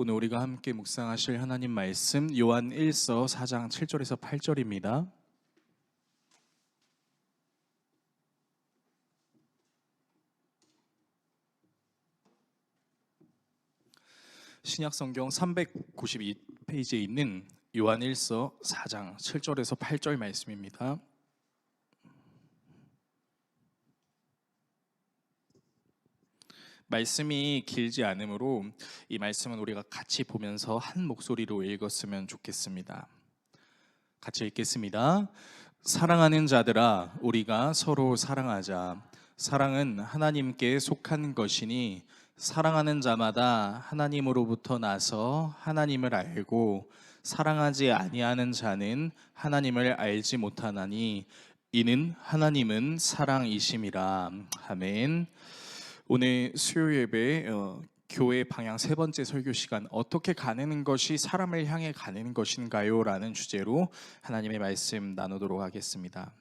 오늘 우리가 함께 묵상하실 하나님 말씀 요한 1서 4장 7절에서 8절입니다. 신약성경 392페이지에 있는 요한 1서 4장 7절에서 8절 말씀입니다. 말씀이 길지 않으므로 이 말씀은 우리가 같이 보면서 한 목소리로 읽었으면 좋겠습니다. 같이 읽겠습니다. 사랑하는 자들아, 우리가 서로 사랑하자. 사랑은 하나님께 속한 것이니 사랑하는 자마다 하나님으로부터 나서 하나님을 알고 사랑하지 아니하는 자는 하나님을 알지 못하나니 이는 하나님은 사랑이심이라. 아멘. 오늘 수요 예배 교회 방향 세 번째 설교 시간, 어떻게 가는 것이 사람을 향해 가는 것인가요? 라는 주제로 하나님의 말씀 나누도록 하겠습니다.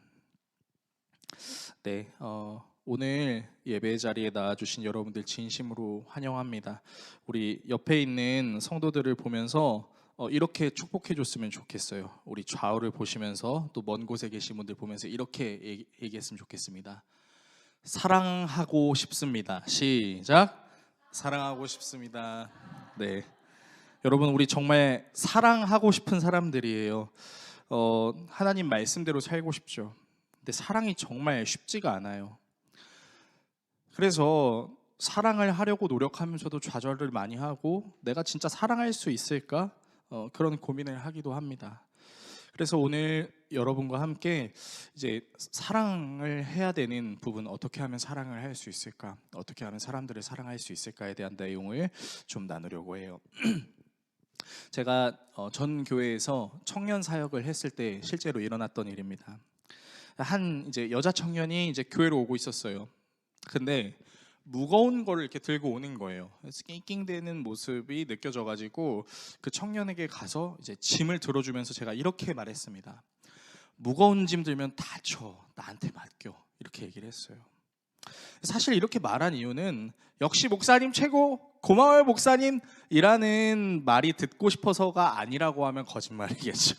네, 오늘 예배 자리에 나와주신 여러분들 진심으로 환영합니다. 우리 옆에 있는 성도들을 보면서 이렇게 축복해 줬으면 좋겠어요. 우리 좌우를 보시면서 또 먼 곳에 계신 분들 보면서 이렇게 얘기했으면 좋겠습니다. 사랑하고 싶습니다. 시작. 사랑하고 싶습니다. 네, 여러분, 우리 정말 사랑하고 싶은 사람들이에요. 하나님 말씀대로 살고 싶죠. 근데 사랑이 정말 쉽지가 않아요. 그래서 사랑을 하려고 노력하면서도 좌절을 많이 하고, 내가 진짜 사랑할 수 있을까? 그런 고민을 하기도 합니다. 그래서 오늘 여러분과 함께 이제 사랑을 해야 되는 부분, 어떻게 하면 사랑을 할 수 있을까, 어떻게 하면 사람들을 사랑할 수 있을까에 대한 내용을 좀 나누려고 해요. 제가 전 교회에서 청년 사역을 했을 때 실제로 일어났던 일입니다. 한 이제 여자 청년이 이제 교회로 오고 있었어요. 근데 무거운 거를 이렇게 들고 오는 거예요. 그래서 낑낑대는 모습이 느껴져가지고 그 청년에게 가서 이제 짐을 들어주면서 제가 이렇게 말했습니다. 무거운 짐 들면 다쳐, 나한테 맡겨, 이렇게 얘기를 했어요. 사실 이렇게 말한 이유는 역시 목사님 최고, 고마워요 목사님 이라는 말이 듣고 싶어서가 아니라고 하면 거짓말이겠죠.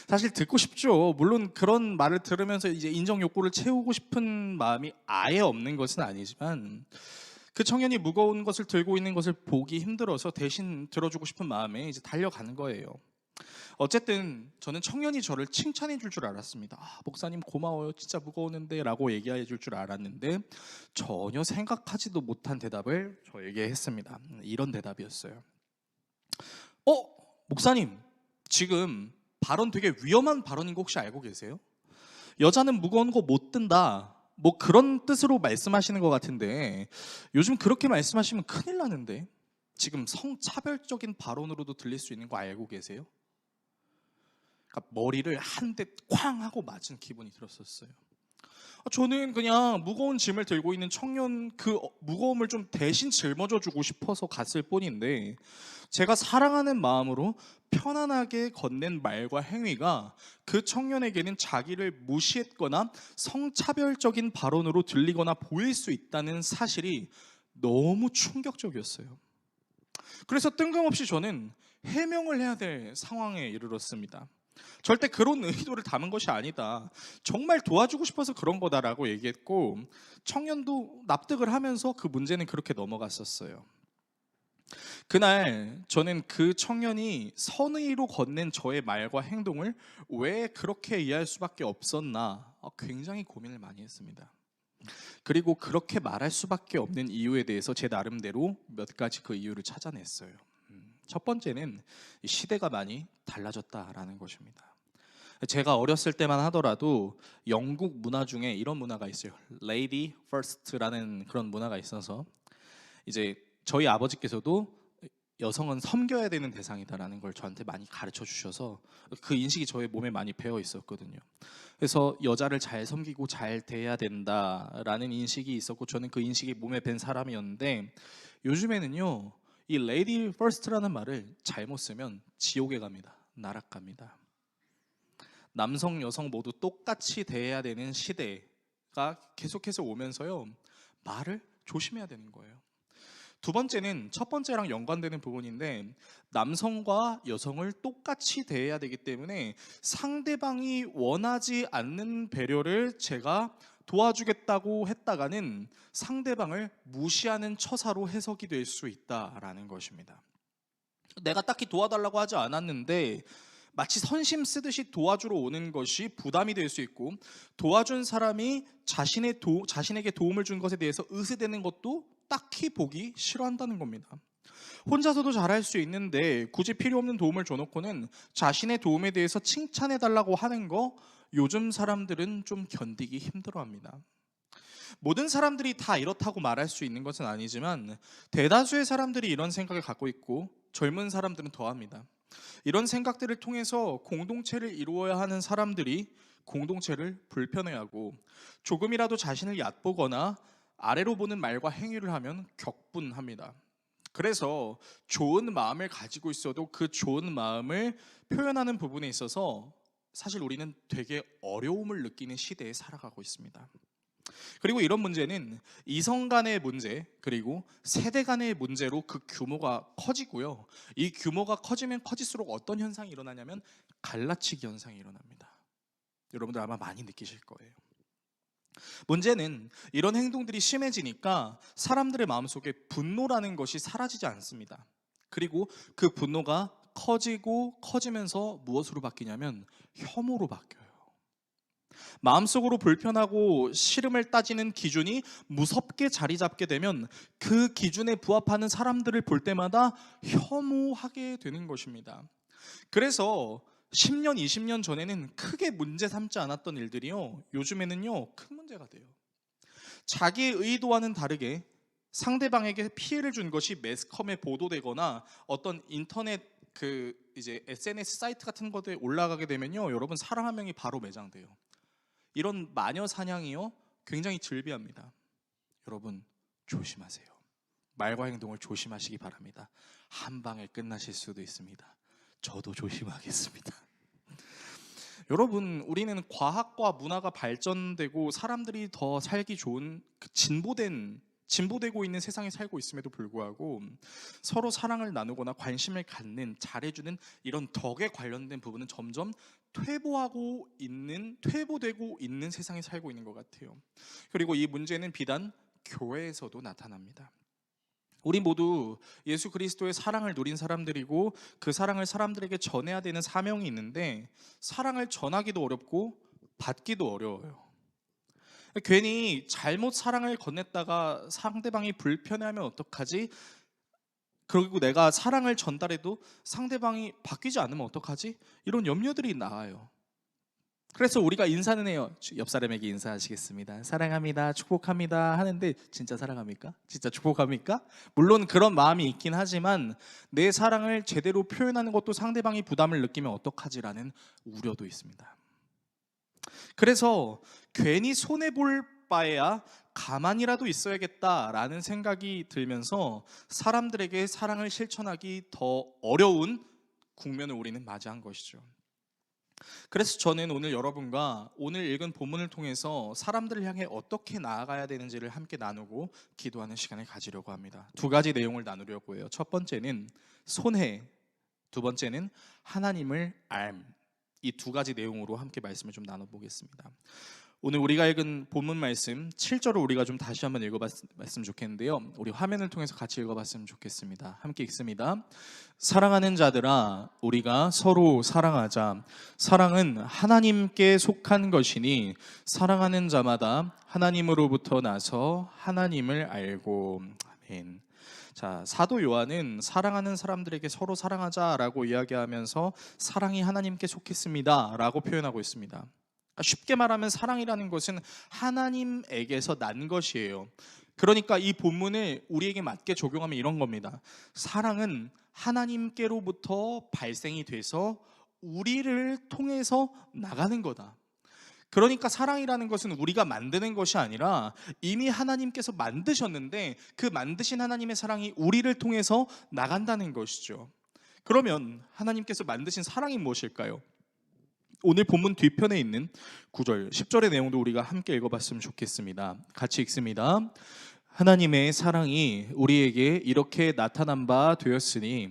사실 듣고 싶죠. 물론 그런 말을 들으면서 이제 인정 욕구를 채우고 싶은 마음이 아예 없는 것은 아니지만, 그 청년이 무거운 것을 들고 있는 것을 보기 힘들어서 대신 들어주고 싶은 마음에 이제 달려가는 거예요. 어쨌든 저는 청년이 저를 칭찬해 줄 줄 알았습니다. 목사님 고마워요, 진짜 무거웠는데 라고 얘기해 줄 줄 알았는데 전혀 생각하지도 못한 대답을 저에게 했습니다. 이런 대답이었어요. 목사님, 지금 발언 되게 위험한 발언인 거 혹시 알고 계세요? 여자는 무거운 거 못 든다, 뭐 그런 뜻으로 말씀하시는 것 같은데 요즘 그렇게 말씀하시면 큰일 나는데, 지금 성차별적인 발언으로도 들릴 수 있는 거 알고 계세요? 그러니까 머리를 한 대 쾅 하고 맞은 기분이 들었었어요. 저는 그냥 무거운 짐을 들고 있는 청년 그 무거움을 좀 대신 짊어져 주고 싶어서 갔을 뿐인데, 제가 사랑하는 마음으로 편안하게 건넨 말과 행위가 그 청년에게는 자기를 무시했거나 성차별적인 발언으로 들리거나 보일 수 있다는 사실이 너무 충격적이었어요. 그래서 뜬금없이 저는 해명을 해야 될 상황에 이르렀습니다. 절대 그런 의도를 담은 것이 아니다, 정말 도와주고 싶어서 그런 거다라고 얘기했고, 청년도 납득을 하면서 그 문제는 그렇게 넘어갔었어요. 그날 저는 그 청년이 선의로 건넨 저의 말과 행동을 왜 그렇게 이해할 수밖에 없었나 굉장히 고민을 많이 했습니다. 그리고 그렇게 말할 수밖에 없는 이유에 대해서 제 나름대로 몇 가지 그 이유를 찾아냈어요. 첫 번째는 시대가 많이 달라졌다라는 것입니다. 제가 어렸을 때만 하더라도 영국 문화 중에 이런 문화가 있어요. Lady First라는 그런 문화가 있어서 이제 저희 아버지께서도 여성은 섬겨야 되는 대상이다라는 걸 저한테 많이 가르쳐 주셔서 그 인식이 저의 몸에 많이 배어 있었거든요. 그래서 여자를 잘 섬기고 잘 대해야 된다라는 인식이 있었고, 저는 그 인식이 몸에 밴 사람이었는데, 요즘에는요, 이 Lady First라는 말을 잘못 쓰면 지옥에 갑니다. 나락 갑니다. 남성 여성 모두 똑같이 대해야 되는 시대가 계속해서 오면서요, 말을 조심해야 되는 거예요. 두 번째는 첫 번째랑 연관되는 부분인데, 남성과 여성을 똑같이 대해야 되기 때문에 상대방이 원하지 않는 배려를 제가 도와주겠다고 했다가는 상대방을 무시하는 처사로 해석이 될 수 있다라는 것입니다. 내가 딱히 도와달라고 하지 않았는데 마치 선심 쓰듯이 도와주러 오는 것이 부담이 될 수 있고, 도와준 사람이 자신에게 도움을 준 것에 대해서 의스대는 것도 딱히 보기 싫어한다는 겁니다. 혼자서도 잘할 수 있는데 굳이 필요 없는 도움을 줘놓고는 자신의 도움에 대해서 칭찬해달라고 하는 거, 요즘 사람들은 좀 견디기 힘들어합니다. 모든 사람들이 다 이렇다고 말할 수 있는 것은 아니지만 대다수의 사람들이 이런 생각을 갖고 있고, 젊은 사람들은 더합니다. 이런 생각들을 통해서 공동체를 이루어야 하는 사람들이 공동체를 불편해하고, 조금이라도 자신을 얕보거나 아래로 보는 말과 행위를 하면 격분합니다. 그래서 좋은 마음을 가지고 있어도 그 좋은 마음을 표현하는 부분에 있어서 사실 우리는 되게 어려움을 느끼는 시대에 살아가고 있습니다. 그리고 이런 문제는 이성 간의 문제, 그리고 세대 간의 문제로 그 규모가 커지고요. 이 규모가 커지면 커질수록 어떤 현상이 일어나냐면 갈라치기 현상이 일어납니다. 여러분들 아마 많이 느끼실 거예요. 문제는 이런 행동들이 심해지니까 사람들의 마음속에 분노라는 것이 사라지지 않습니다. 그리고 그 분노가 커지고 커지면서 무엇으로 바뀌냐면 혐오로 바뀌어요. 마음속으로 불편하고 싫음을 따지는 기준이 무섭게 자리 잡게 되면 그 기준에 부합하는 사람들을 볼 때마다 혐오하게 되는 것입니다. 그래서 10년, 20년 전에는 크게 문제 삼지 않았던 일들이요, 요즘에는요 큰 문제가 돼요. 자기의 의도와는 다르게 상대방에게 피해를 준 것이 매스컴에 보도되거나 어떤 인터넷 이제 SNS 사이트 같은 것에 올라가게 되면요, 여러분 사람 한 명이 바로 매장돼요. 이런 마녀 사냥이요 굉장히 즐비합니다. 여러분 조심하세요. 말과 행동을 조심하시기 바랍니다. 한 방에 끝나실 수도 있습니다. 저도 조심하겠습니다. 여러분, 우리는 과학과 문화가 발전되고 사람들이 더 살기 좋은 진보되고 있는 세상에 살고 있음에도 불구하고 서로 사랑을 나누거나 관심을 갖는, 잘해주는 이런 덕에 관련된 부분은 점점 퇴보되고 있는 세상에 살고 있는 것 같아요. 그리고 이 문제는 비단 교회에서도 나타납니다. 우리 모두 예수 그리스도의 사랑을 누린 사람들이고 그 사랑을 사람들에게 전해야 되는 사명이 있는데, 사랑을 전하기도 어렵고 받기도 어려워요. 괜히 잘못 사랑을 건넸다가 상대방이 불편해하면 어떡하지? 그리고 내가 사랑을 전달해도 상대방이 바뀌지 않으면 어떡하지? 이런 염려들이 나와요. 그래서 우리가 인사는 해요. 옆 사람에게 인사하시겠습니다. 사랑합니다. 축복합니다. 하는데 진짜 사랑합니까? 진짜 축복합니까? 물론 그런 마음이 있긴 하지만 내 사랑을 제대로 표현하는 것도 상대방이 부담을 느끼면 어떡하지라는 우려도 있습니다. 그래서 괜히 손해볼 바에야 가만히라도 있어야겠다라는 생각이 들면서 사람들에게 사랑을 실천하기 더 어려운 국면을 우리는 맞이한 것이죠. 그래서 저는 오늘 여러분과 오늘 읽은 본문을 통해서 사람들을 향해 어떻게 나아가야 되는지를 함께 나누고 기도하는 시간을 가지려고 합니다. 두 가지 내용을 나누려고 해요. 첫 번째는 손해, 두 번째는 하나님을 알. 이 두 가지 내용으로 함께 말씀을 좀 나눠보겠습니다. 오늘 우리가 읽은 본문 말씀 7절을 우리가 좀 다시 한번 읽어봤으면 좋겠는데요, 우리 화면을 통해서 같이 읽어봤으면 좋겠습니다. 함께 읽습니다. 사랑하는 자들아, 우리가 서로 사랑하자. 사랑은 하나님께 속한 것이니 사랑하는 자마다 하나님으로부터 나서 하나님을 알고. 아멘. 자, 사도 요한은 사랑하는 사람들에게 서로 사랑하자라고 이야기하면서 사랑이 하나님께 속했습니다라고 표현하고 있습니다. 쉽게 말하면 사랑이라는 것은 하나님에게서 난 것이에요. 그러니까 이 본문을 우리에게 맞게 적용하면 이런 겁니다. 사랑은 하나님께로부터 발생이 돼서 우리를 통해서 나가는 거다. 그러니까 사랑이라는 것은 우리가 만드는 것이 아니라 이미 하나님께서 만드셨는데 그 만드신 하나님의 사랑이 우리를 통해서 나간다는 것이죠. 그러면 하나님께서 만드신 사랑이 무엇일까요? 오늘 본문 뒤편에 있는 9절, 10절의 내용도 우리가 함께 읽어봤으면 좋겠습니다. 같이 읽습니다. 하나님의 사랑이 우리에게 이렇게 나타난 바 되었으니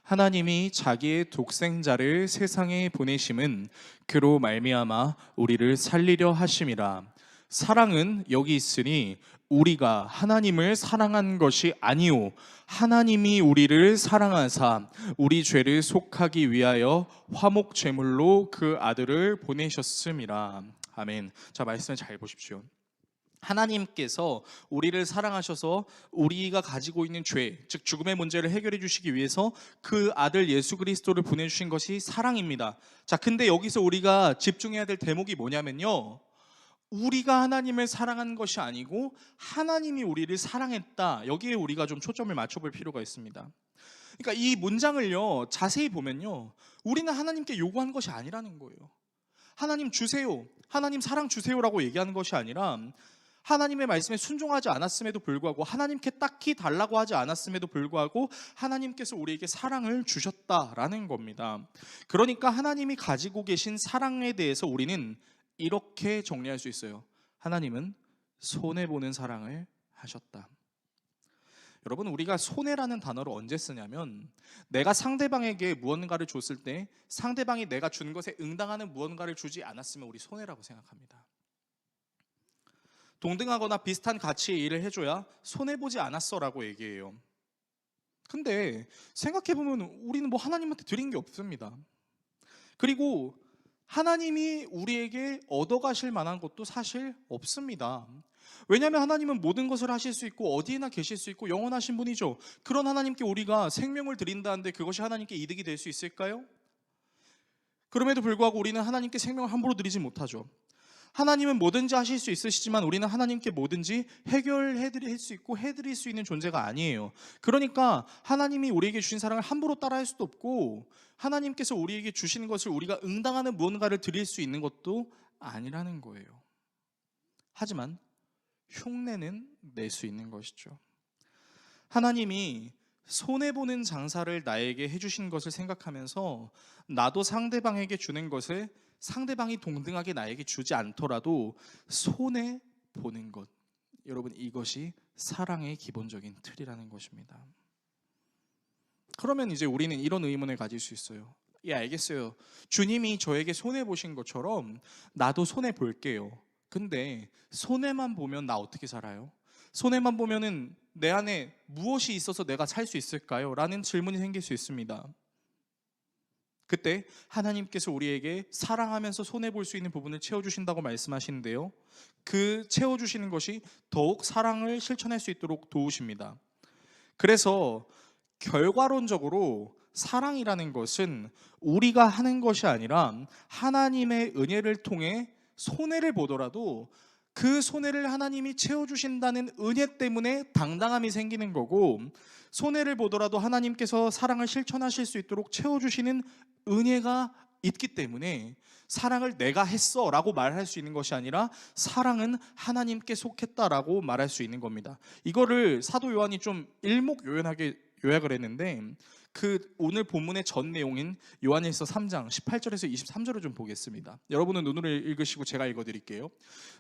하나님이 자기의 독생자를 세상에 보내심은 그로 말미암아 우리를 살리려 하심이라. 사랑은 여기 있으니 우리가 하나님을 사랑한 것이 아니오 하나님이 우리를 사랑하사 우리 죄를 속하기 위하여 화목 제물로 그 아들을 보내셨음이라. 아멘. 자, 말씀을 잘 보십시오. 하나님께서 우리를 사랑하셔서 우리가 가지고 있는 죄, 즉 죽음의 문제를 해결해 주시기 위해서 그 아들 예수 그리스도를 보내주신 것이 사랑입니다. 자, 근데 여기서 우리가 집중해야 될 대목이 뭐냐면요, 우리가 하나님을 사랑한 것이 아니고 하나님이 우리를 사랑했다. 여기에 우리가 좀 초점을 맞춰볼 필요가 있습니다. 그러니까 이 문장을요 자세히 보면요, 우리는 하나님께 요구한 것이 아니라는 거예요. 하나님 주세요, 하나님 사랑 주세요라고 얘기하는 것이 아니라 하나님의 말씀에 순종하지 않았음에도 불구하고, 하나님께 딱히 달라고 하지 않았음에도 불구하고 하나님께서 우리에게 사랑을 주셨다라는 겁니다. 그러니까 하나님이 가지고 계신 사랑에 대해서 우리는 이렇게 정리할 수 있어요. 하나님은 손해보는 사랑을 하셨다. 여러분, 우리가 손해라는 단어를 언제 쓰냐면 내가 상대방에게 무언가를 줬을 때 상대방이 내가 준 것에 응당하는 무언가를 주지 않았으면 우리 손해라고 생각합니다. 동등하거나 비슷한 가치의 일을 해줘야 손해보지 않았어라고 얘기해요. 근데 생각해보면 우리는 뭐 하나님한테 드린 게 없습니다. 그리고 하나님이 우리에게 얻어가실 만한 것도 사실 없습니다. 왜냐하면 하나님은 모든 것을 하실 수 있고 어디에나 계실 수 있고 영원하신 분이죠. 그런 하나님께 우리가 생명을 드린다는데 그것이 하나님께 이득이 될 수 있을까요? 그럼에도 불구하고 우리는 하나님께 생명을 함부로 드리지 못하죠. 하나님은 뭐든지 하실 수 있으시지만 우리는 하나님께 뭐든지 해결해드릴 수 있고 해드릴 수 있는 존재가 아니에요. 그러니까 하나님이 우리에게 주신 사랑을 함부로 따라할 수도 없고, 하나님께서 우리에게 주시는 것을 우리가 응당하는 무언가를 드릴 수 있는 것도 아니라는 거예요. 하지만 흉내는 낼 수 있는 것이죠. 하나님이 손해보는 장사를 나에게 해주신 것을 생각하면서 나도 상대방에게 주는 것을 상대방이 동등하게 나에게 주지 않더라도 손해보는 것, 여러분, 이것이 사랑의 기본적인 틀이라는 것입니다. 그러면 이제 우리는 이런 의문을 가질 수 있어요. 예, 알겠어요. 주님이 저에게 손해보신 것처럼 나도 손해볼게요. 근데 손해만 보면 나 어떻게 살아요? 손해만 보면은 내 안에 무엇이 있어서 내가 살 수 있을까요? 라는 질문이 생길 수 있습니다. 그때 하나님께서 우리에게 사랑하면서 손해볼 수 있는 부분을 채워주신다고 말씀하시는데요, 그 채워주시는 것이 더욱 사랑을 실천할 수 있도록 도우십니다. 그래서 결과론적으로 사랑이라는 것은 우리가 하는 것이 아니라 하나님의 은혜를 통해 손해를 보더라도 그 손해를 하나님이 채워주신다는 은혜 때문에 당당함이 생기는 거고, 손해를 보더라도 하나님께서 사랑을 실천하실 수 있도록 채워주시는 은혜가 있기 때문에 사랑을 내가 했어 라고 말할 수 있는 것이 아니라 사랑은 하나님께 속했다라고 말할 수 있는 겁니다. 이거를 사도 요한이 좀 일목요연하게 요약을 했는데, 그 오늘 본문의 전 내용인 요한일서 3장 18절에서 23절을 좀 보겠습니다. 여러분은 눈으로 읽으시고 제가 읽어드릴게요.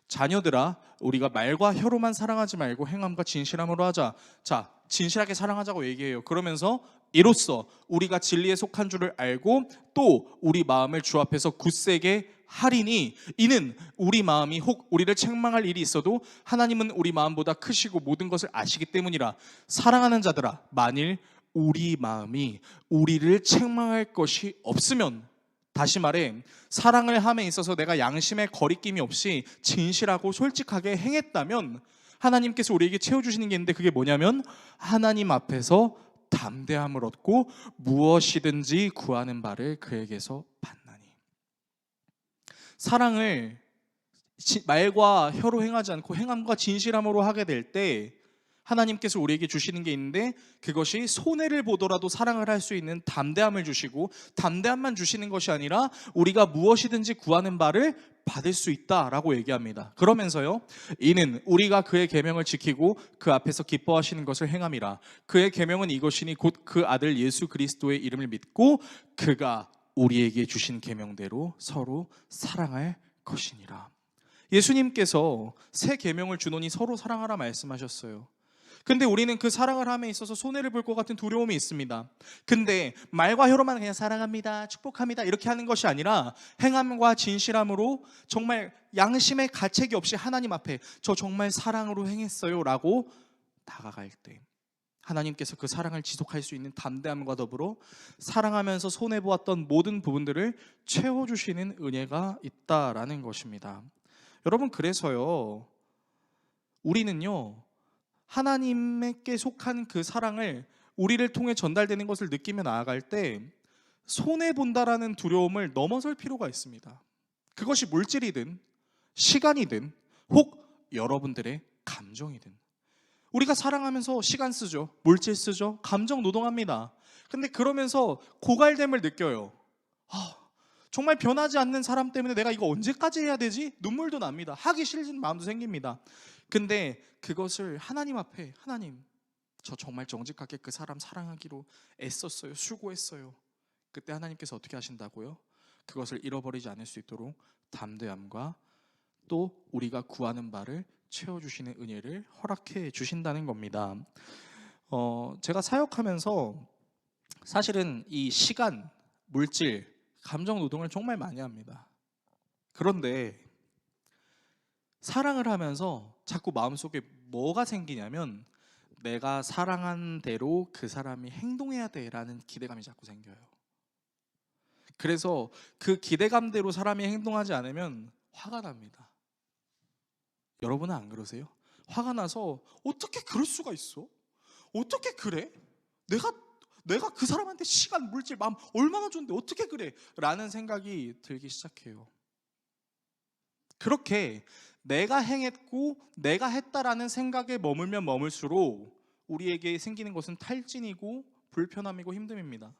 자녀들아, 우리가 말과 혀로만 사랑하지 말고 행함과 진실함으로 하자. 자, 진실하게 사랑하자고 얘기해요. 그러면서 이로써 우리가 진리에 속한 줄을 알고 또 우리 마음을 주 앞에서 굳세게 하리니, 이는 우리 마음이 혹 우리를 책망할 일이 있어도 하나님은 우리 마음보다 크시고 모든 것을 아시기 때문이라. 사랑하는 자들아, 만일 우리 마음이 우리를 책망할 것이 없으면, 다시 말해 사랑을 함에 있어서 내가 양심에 거리낌이 없이 진실하고 솔직하게 행했다면 하나님께서 우리에게 채워주시는 게 있는데, 그게 뭐냐면 하나님 앞에서 담대함을 얻고 무엇이든지 구하는 바를 그에게서 받나니. 사랑을 말과 혀로 행하지 않고 행함과 진실함으로 하게 될 때 하나님께서 우리에게 주시는 게 있는데, 그것이 손해를 보더라도 사랑을 할 수 있는 담대함을 주시고, 담대함만 주시는 것이 아니라 우리가 무엇이든지 구하는 바를 받을 수 있다라고 얘기합니다. 그러면서요, 이는 우리가 그의 계명을 지키고 그 앞에서 기뻐하시는 것을 행함이라. 그의 계명은 이것이니 곧 그 아들 예수 그리스도의 이름을 믿고 그가 우리에게 주신 계명대로 서로 사랑할 것이니라. 예수님께서 새 계명을 주노니 서로 사랑하라 말씀하셨어요. 근데 우리는 그 사랑을 함에 있어서 손해를 볼 것 같은 두려움이 있습니다. 근데 말과 혀로만 그냥 사랑합니다, 축복합니다 이렇게 하는 것이 아니라 행함과 진실함으로 정말 양심의 가책이 없이 하나님 앞에 저 정말 사랑으로 행했어요 라고 다가갈 때 하나님께서 그 사랑을 지속할 수 있는 담대함과 더불어 사랑하면서 손해보았던 모든 부분들을 채워주시는 은혜가 있다라는 것입니다. 여러분, 그래서요, 우리는요 하나님께 속한 그 사랑을 우리를 통해 전달되는 것을 느끼며 나아갈 때 손해본다라는 두려움을 넘어설 필요가 있습니다. 그것이 물질이든 시간이든 혹 여러분들의 감정이든. 우리가 사랑하면서 시간 쓰죠, 물질 쓰죠, 감정 노동합니다. 근데 그러면서 고갈됨을 느껴요. 정말 변하지 않는 사람 때문에 내가 이거 언제까지 해야 되지? 눈물도 납니다. 하기 싫은 마음도 생깁니다. 근데 그것을 하나님 앞에, 하나님, 저 정말 정직하게 그 사람 사랑하기로 애썼어요, 수고했어요. 그때 하나님께서 어떻게 하신다고요? 그것을 잃어버리지 않을 수 있도록 담대함과 또 우리가 구하는 바를 채워주시는 은혜를 허락해 주신다는 겁니다. 제가 사역하면서 사실은 이 시간, 물질, 감정 노동을 정말 많이 합니다. 그런데 사랑을 하면서 자꾸 마음속에 뭐가 생기냐면 내가 사랑한 대로 그 사람이 행동해야 돼라는 기대감이 자꾸 생겨요. 그래서 그 기대감대로 사람이 행동하지 않으면 화가 납니다. 여러분은 안 그러세요? 화가 나서 어떻게 그럴 수가 있어? 어떻게 그래? 내가 그 사람한테 시간, 물질, 마음 얼마나 줬는데 어떻게 그래? 라는 생각이 들기 시작해요. 그렇게 내가 행했고 내가 했다라는 생각에 머물면 머물수록 우리에게 생기는 것은 탈진이고 불편함이고 힘듦입니다.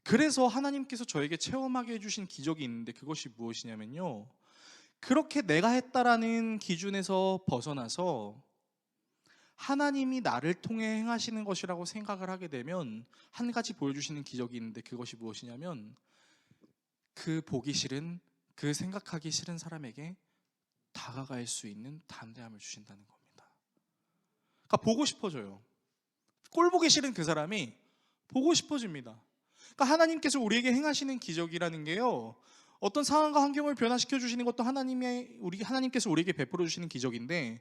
그래서 하나님께서 저에게 체험하게 해주신 기적이 있는데 그것이 무엇이냐면요, 그렇게 내가 했다라는 기준에서 벗어나서 하나님이 나를 통해 행하시는 것이라고 생각을 하게 되면 한 가지 보여주시는 기적이 있는데 그것이 무엇이냐면 그 보기 싫은, 그 생각하기 싫은 사람에게 다가갈 수 있는 담대함을 주신다는 겁니다. 그러니까 보고 싶어져요. 꼴 보기 싫은 그 사람이 보고 싶어집니다. 그러니까 하나님께서 우리에게 행하시는 기적이라는 게요, 어떤 상황과 환경을 변화시켜 주시는 것도 하나님께서 우리에게 베풀어 주시는 기적인데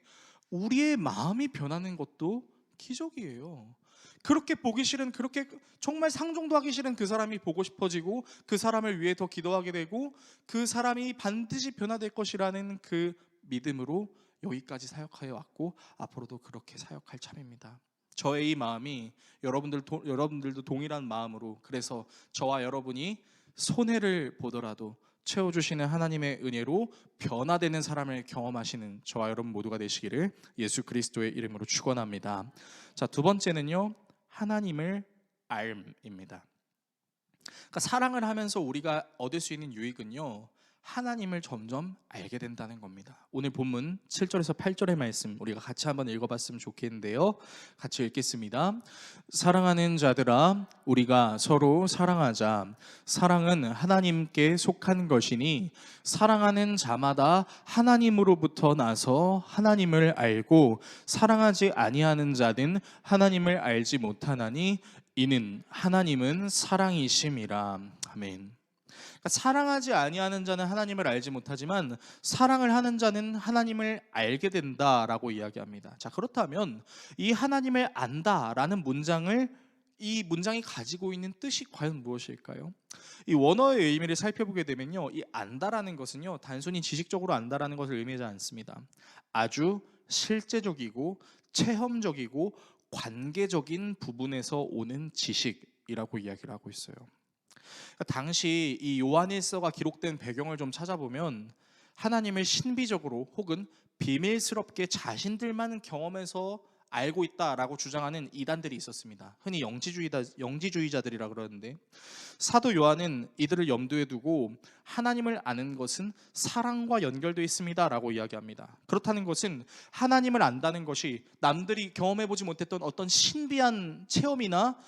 우리의 마음이 변하는 것도 기적이에요. 그렇게 보기 싫은, 그렇게 정말 상종도 하기 싫은 그 사람이 보고 싶어지고 그 사람을 위해 더 기도하게 되고 그 사람이 반드시 변화될 것이라는 그 믿음으로 여기까지 사역하여 왔고 앞으로도 그렇게 사역할 참입니다. 저의 이 마음이 여러분들도 동일한 마음으로, 그래서 저와 여러분이 손해를 보더라도 채워주시는 하나님의 은혜로 변화되는 사람을 경험하시는 저와 여러분 모두가 되시기를 예수 그리스도의 이름으로 축원합니다. 자, 두 번째는요, 하나님을 알입니다. 그러니까 사랑을 하면서 우리가 얻을 수 있는 유익은요, 하나님을 점점 알게 된다는 겁니다. 오늘 본문 7절에서 8절의 말씀 우리가 같이 한번 읽어봤으면 좋겠는데요, 같이 읽겠습니다. 사랑하는 자들아, 우리가 서로 사랑하자. 사랑은 하나님께 속한 것이니 사랑하는 자마다 하나님으로부터 나서 하나님을 알고 사랑하지 아니하는 자는 하나님을 알지 못하나니 이는 하나님은 사랑이심이라. 아멘. 그러니까 사랑하지 아니하는 자는 하나님을 알지 못하지만 사랑을 하는 자는 하나님을 알게 된다라고 이야기합니다. 자, 그렇다면 이 하나님을 안다라는 이 문장이 가지고 있는 뜻이 과연 무엇일까요? 이 원어의 의미를 살펴보게 되면요, 이 안다라는 것은요, 단순히 지식적으로 안다라는 것을 의미하지 않습니다. 아주 실제적이고 체험적이고 관계적인 부분에서 오는 지식이라고 이야기를 하고 있어요. 그러니까 당시 이 요한일서가 기록된 배경을 좀 찾아보면 하나님을 신비적으로 혹은 비밀스럽게 자신들만 경험해서 알고 있다라고 주장하는 이단들이 있었습니다. 흔히 영지주의자들이라 그러는데, 사도 요한은 이들을 염두에 두고 하나님을 아는 것은 사랑과 연결되어 있습니다라고 이야기합니다. 그렇다는 것은 하나님을 안다는 것이 남들이 경험해보지 못했던 어떤 신비한 체험이나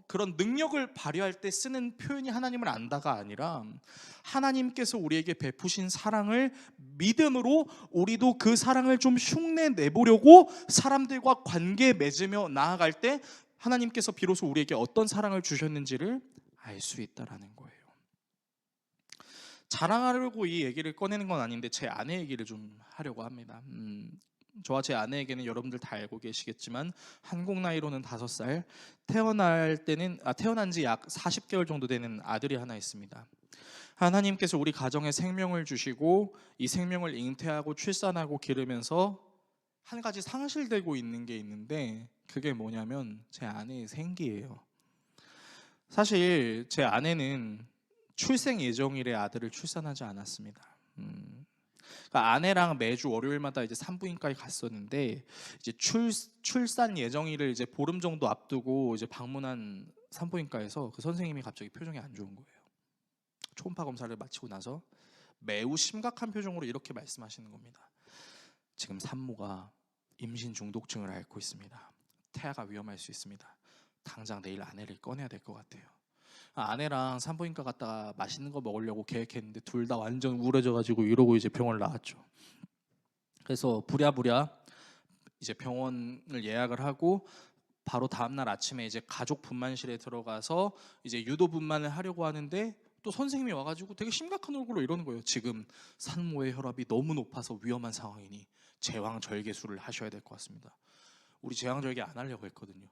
그런 능력을 발휘할 때 쓰는 표현이 하나님을 안다가 아니라 하나님께서 우리에게 베푸신 사랑을 믿음으로 우리도 그 사랑을 좀 흉내 내보려고 사람들과 관계 맺으며 나아갈 때 하나님께서 비로소 우리에게 어떤 사랑을 주셨는지를 알 수 있다라는 거예요. 자랑하려고 이 얘기를 꺼내는 건 아닌데 제 아내 얘기를 좀 하려고 합니다. 저와 제 아내에게는 여러분들 다 알고 계시겠지만 한국 나이로는 5살, 태어난 지 약 40개월 정도 되는 아들이 하나 있습니다. 하나님께서 우리 가정에 생명을 주시고 이 생명을 잉태하고 출산하고 기르면서 한 가지 상실되고 있는 게 있는데 그게 뭐냐면 제 아내의 생기예요. 사실 제 아내는 출생 예정일에 아들을 출산하지 않았습니다. 그러니까 아내랑 매주 월요일마다 이제 산부인과에 갔었는데 이제 출산 예정일을 이제 보름 정도 앞두고 이제 방문한 산부인과에서 그 선생님이 갑자기 표정이 안 좋은 거예요. 초음파 검사를 마치고 나서 매우 심각한 표정으로 이렇게 말씀하시는 겁니다. 지금 산모가 임신 중독증을 앓고 있습니다. 태아가 위험할 수 있습니다. 당장 내일 아내를 꺼내야 될 것 같아요. 아내랑 산부인과 갔다가 맛있는 거 먹으려고 계획했는데 둘 다 완전 우울해져가지고 이러고 이제 병원을 나왔죠. 그래서 부랴부랴 이제 병원을 예약을 하고 바로 다음날 아침에 이제 가족 분만실에 들어가서 이제 유도 분만을 하려고 하는데 또 선생님이 와가지고 되게 심각한 얼굴로 이러는 거예요. 지금 산모의 혈압이 너무 높아서 위험한 상황이니 제왕절개술을 하셔야 될 것 같습니다. 우리 제왕절개 안 하려고 했거든요.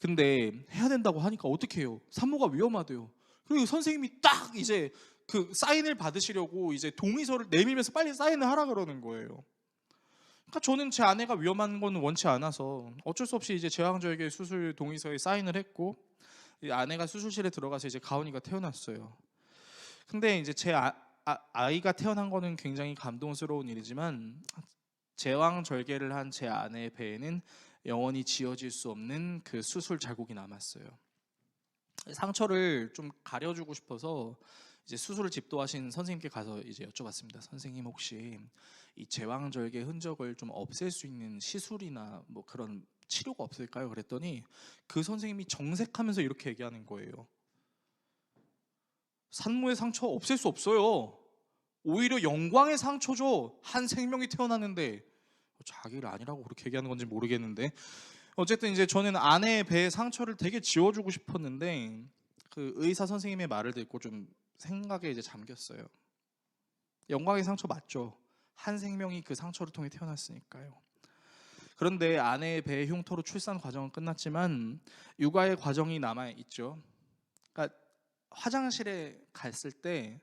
근데 해야 된다고 하니까 어떻게 해요? 산모가 위험하대요. 그리고 선생님이 딱 이제 그 사인을 받으시려고 이제 동의서를 내밀면서 빨리 사인을 하라 그러는 거예요. 그러니까 저는 제 아내가 위험한 건 원치 않아서 어쩔 수 없이 이제 제왕절개 수술 동의서에 사인을 했고 아내가 수술실에 들어가서 이제 가온이가 태어났어요. 근데 이제 제 아이가 태어난 거는 굉장히 감동스러운 일이지만 제왕절개를 한 제 아내의 배에는 영원히 지워질 수 없는 그 수술 자국이 남았어요. 상처를 좀 가려주고 싶어서 이제 수술을 집도하신 선생님께 가서 이제 여쭤봤습니다. 선생님 혹시 이 제왕절개 흔적을 좀 없앨 수 있는 시술이나 뭐 그런 치료가 없을까요? 그랬더니 그 선생님이 정색하면서 이렇게 얘기하는 거예요. 산모의 상처 없앨 수 없어요. 오히려 영광의 상처죠. 한 생명이 태어났는데 자기를 아니라고 그렇게 얘기하는 건지 모르겠는데 어쨌든 이제 저는 아내의 배의 상처를 되게 지워주고 싶었는데 그 의사 선생님의 말을 듣고 좀 생각에 이제 잠겼어요. 영광의 상처 맞죠. 한 생명이 그 상처를 통해 태어났으니까요. 그런데 아내의 배의 흉터로 출산 과정은 끝났지만 육아의 과정이 남아 있죠. 그러니까 화장실에 갔을 때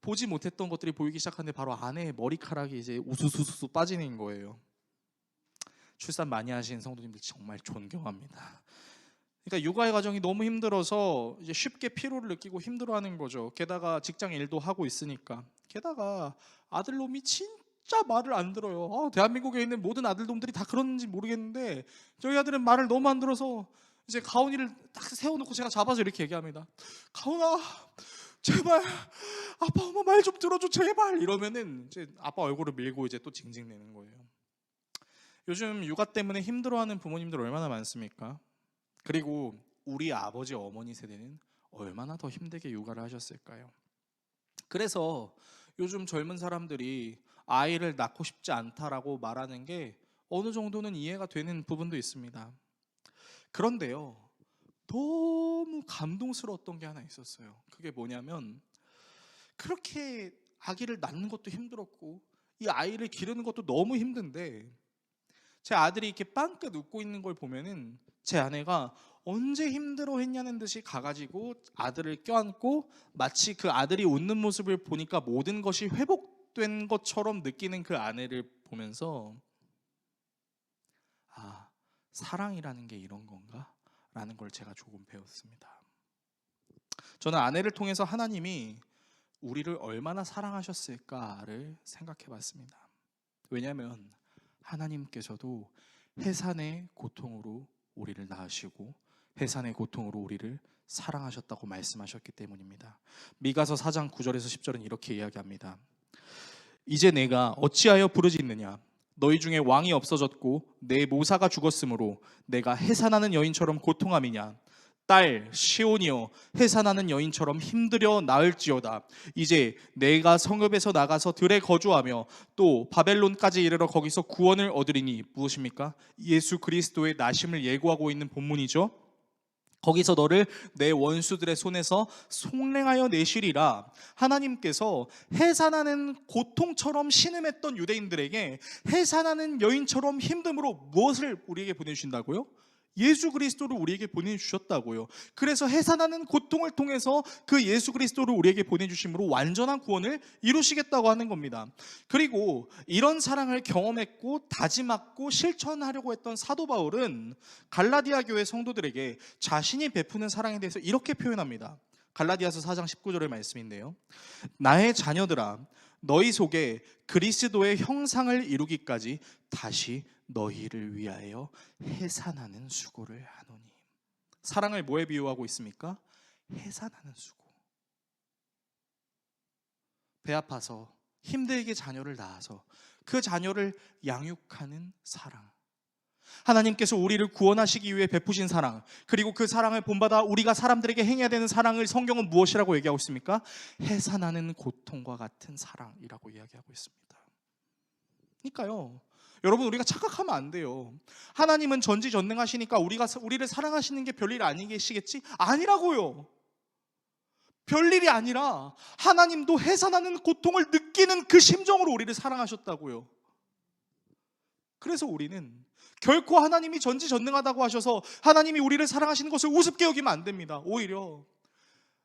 보지 못했던 것들이 보이기 시작하는데 바로 아내의 머리카락이 이제 우수수수 빠지는 거예요. 출산 많이 하신 성도님들 정말 존경합니다. 그러니까 육아의 과정이 너무 힘들어서 이제 쉽게 피로를 느끼고 힘들어하는 거죠. 게다가 직장 일도 하고 있으니까. 게다가 아들놈이 진짜 말을 안 들어요. 대한민국에 있는 모든 아들놈들이 다 그런지 모르겠는데 저희 아들은 말을 너무 안 들어서 이제 가온이를 딱 세워놓고 제가 잡아서 이렇게 얘기합니다. 가온아 제발 아빠 엄마 말 좀 들어줘 제발 이러면은 이제 아빠 얼굴을 밀고 이제 또 징징대는 거예요. 요즘 육아 때문에 힘들어하는 부모님들 얼마나 많습니까? 그리고 우리 아버지 어머니 세대는 얼마나 더 힘들게 육아를 하셨을까요? 그래서 요즘 젊은 사람들이 아이를 낳고 싶지 않다라고 말하는 게 어느 정도는 이해가 되는 부분도 있습니다. 그런데요, 너무 감동스러웠던 게 하나 있었어요. 그게 뭐냐면 그렇게 아기를 낳는 것도 힘들었고 이 아이를 기르는 것도 너무 힘든데 제 아들이 이렇게 빵긋 웃고 있는 걸 보면은 제 아내가 언제 힘들어했냐는 듯이 가가지고 아들을 껴안고 마치 그 아들이 웃는 모습을 보니까 모든 것이 회복된 것처럼 느끼는 그 아내를 보면서 아, 사랑이라는 게 이런 건가? 라는 걸 제가 조금 배웠습니다. 저는 아내를 통해서 하나님이 우리를 얼마나 사랑하셨을까를 생각해 봤습니다. 왜냐하면 하나님께서도 해산의 고통으로 우리를 낳으시고 해산의 고통으로 우리를 사랑하셨다고 말씀하셨기 때문입니다. 미가서 4장 9절에서 10절은 이렇게 이야기합니다. 이제 내가 어찌하여 부르짖느냐 너희 중에 왕이 없어졌고 내 모사가 죽었으므로 내가 해산하는 여인처럼 고통함이냐 딸 시온이여, 해산하는 여인처럼 힘들여 나을지어다. 이제 내가 성읍에서 나가서 들에 거주하며 또 바벨론까지 이르러 거기서 구원을 얻으리니. 무엇입니까? 예수 그리스도의 나심을 예고하고 있는 본문이죠. 거기서 너를 내 원수들의 손에서 속량하여 내시리라. 하나님께서 해산하는 고통처럼 신음했던 유대인들에게 해산하는 여인처럼 힘듦으로 무엇을 우리에게 보내주신다고요? 예수 그리스도를 우리에게 보내주셨다고요. 그래서 해산하는 고통을 통해서 그 예수 그리스도를 우리에게 보내주심으로 완전한 구원을 이루시겠다고 하는 겁니다. 그리고 이런 사랑을 경험했고 다짐하고 실천하려고 했던 사도 바울은 갈라디아 교회 성도들에게 자신이 베푸는 사랑에 대해서 이렇게 표현합니다. 갈라디아서 4장 19절의 말씀인데요, 나의 자녀들아, 너희 속에 그리스도의 형상을 이루기까지 다시 너희를 위하여 해산하는 수고를 하노니. 사랑을 뭐에 비유하고 있습니까? 해산하는 수고. 배 아파서 힘들게 자녀를 낳아서 그 자녀를 양육하는 사랑, 하나님께서 우리를 구원하시기 위해 베푸신 사랑, 그리고 그 사랑을 본받아 우리가 사람들에게 행해야 되는 사랑을 성경은 무엇이라고 얘기하고 있습니까? 해산하는 고통과 같은 사랑이라고 이야기하고 있습니다. 그러니까요, 여러분, 우리가 착각하면 안 돼요. 하나님은 전지전능하시니까 우리를 사랑하시는 게 별일 아니겠지? 아니라고요. 별일이 아니라 하나님도 해산하는 고통을 느끼는 그 심정으로 우리를 사랑하셨다고요. 그래서 우리는 결코 하나님이 전지전능하다고 하셔서 하나님이 우리를 사랑하시는 것을 우습게 여기면 안 됩니다. 오히려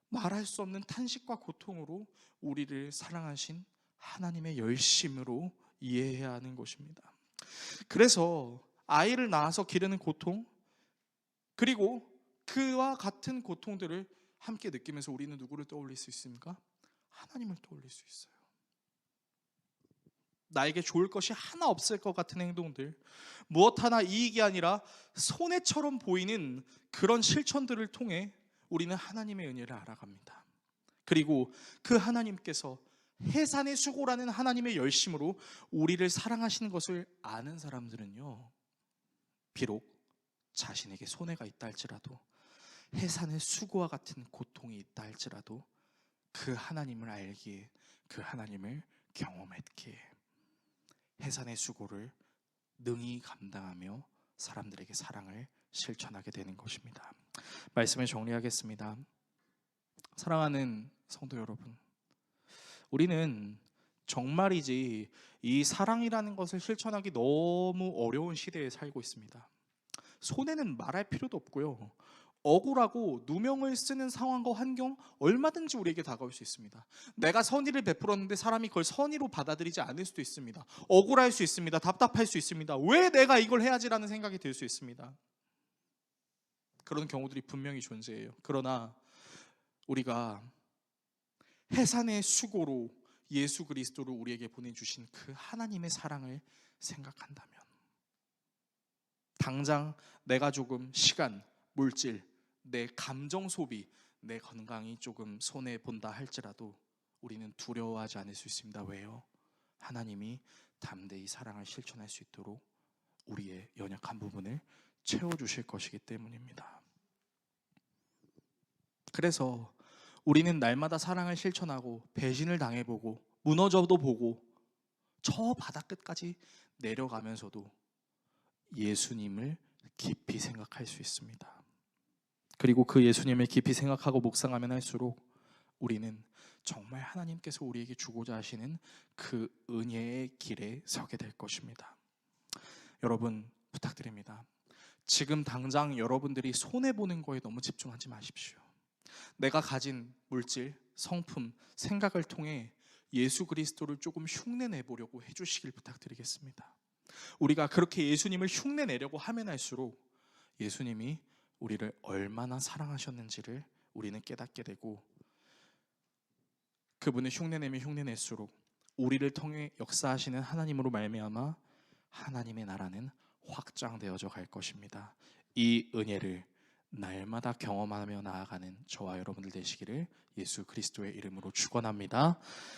말할 수 없는 탄식과 고통으로 우리를 사랑하신 하나님의 열심으로 이해해야 하는 것입니다. 그래서 아이를 낳아서 기르는 고통, 그리고 그와 같은 고통들을 함께 느끼면서 우리는 누구를 떠올릴 수 있습니까? 하나님을 떠올릴 수 있어요. 나에게 좋을 것이 하나 없을 것 같은 행동들, 무엇 하나 이익이 아니라 손해처럼 보이는 그런 실천들을 통해 우리는 하나님의 은혜를 알아갑니다. 그리고 그 하나님께서 해산의 수고라는 하나님의 열심으로 우리를 사랑하시는 것을 아는 사람들은요, 비록 자신에게 손해가 있다 할지라도, 해산의 수고와 같은 고통이 있다 할지라도 그 하나님을 알기에, 그 하나님을 경험했기에 해산의 수고를 능히 감당하며 사람들에게 사랑을 실천하게 되는 것입니다. 말씀을 정리하겠습니다. 사랑하는 성도 여러분, 우리는 정말이지 이 사랑이라는 것을 실천하기 너무 어려운 시대에 살고 있습니다. 손해는 말할 필요도 없고요, 억울하고 누명을 쓰는 상황과 환경 얼마든지 우리에게 다가올 수 있습니다. 내가 선의를 베풀었는데 사람이 그걸 선의로 받아들이지 않을 수도 있습니다. 억울할 수 있습니다. 답답할 수 있습니다. 왜 내가 이걸 해야지라는 생각이 들 수 있습니다. 그런 경우들이 분명히 존재해요. 그러나 우리가 해산의 수고로 예수 그리스도를 우리에게 보내주신 그 하나님의 사랑을 생각한다면, 당장 내가 조금 시간, 물질, 내 감정 소비, 내 건강이 조금 손해본다 할지라도 우리는 두려워하지 않을 수 있습니다. 왜요? 하나님이 담대히 사랑을 실천할 수 있도록 우리의 연약한 부분을 채워주실 것이기 때문입니다. 그래서 우리는 날마다 사랑을 실천하고 배신을 당해보고 무너져도 보고 저 바닥끝까지 내려가면서도 예수님을 깊이 생각할 수 있습니다. 그리고 그 예수님을 깊이 생각하고 묵상하면 할수록 우리는 정말 하나님께서 우리에게 주고자 하시는 그 은혜의 길에 서게 될 것입니다. 여러분, 부탁드립니다. 지금 당장 여러분들이 손해보는 거에 너무 집중하지 마십시오. 내가 가진 물질, 성품, 생각을 통해 예수 그리스도를 조금 흉내내보려고 해주시길 부탁드리겠습니다. 우리가 그렇게 예수님을 흉내내려고 하면 할수록 예수님이 우리를 얼마나 사랑하셨는지를 우리는 깨닫게 되고, 그분을 흉내내면 흉내낼수록 우리를 통해 역사하시는 하나님으로 말미암아 하나님의 나라는 확장되어져 갈 것입니다. 이 은혜를 날마다 경험하며 나아가는 저와 여러분들 되시기를 예수 그리스도의 이름으로 축원합니다.